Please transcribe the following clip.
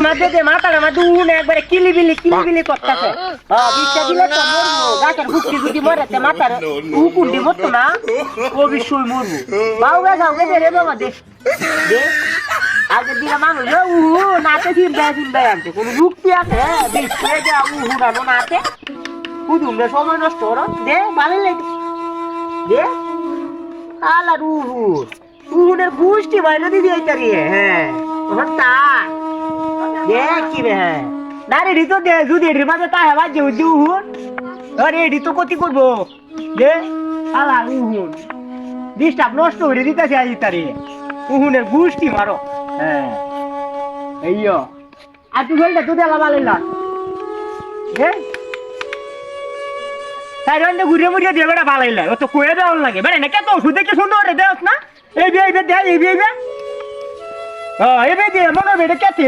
মাঝে যে মাথাটা মাঝে উনে একবারে কিলিবিলি করতেছে বিশটা দিলে তো মরবো গাছের ফুটকি যদি মরেছে মাথার উকুন দিব তো না অবশ্যই মরবো বাউ গাছ রে বাবা দে দে আগের দিনে মানুষ নাচে চিন্তায় আনছে কোনো যুক্তি আছে দেখতে যে উহুরানো নাচে কুদুমরে সময় নষ্ট করো দে ভালো লাগে দে আলার উহুনের গুষ্টি বাইরে দিদি এইটারি হ্যাঁ তা দেখ কি রে হ্যাঁ না রেডি তো দে যদি এর মাঝে তা হেবা যে উহুন রেডি তো কতি করবো দে আলার উহুন ডিস্টার্ব নষ্ট করে দিতেছে আজ তারি উহুনের গুষ্টি মারো হ্যাঁ এইয় আর তুই বলটা তুই দেলা বালিলা হ্যাঁ তাই রন্ডে ঘুরে মুড়িয়ে দিয়ে বেড়া বালাইলা ও তো কয়ে দেওয়ার লাগে বেড়ে না কে তো ওষুধ দেখে সুন্দর রে দেওস না এই বে দে এই বে দিয়ে মনে হবে এটা কে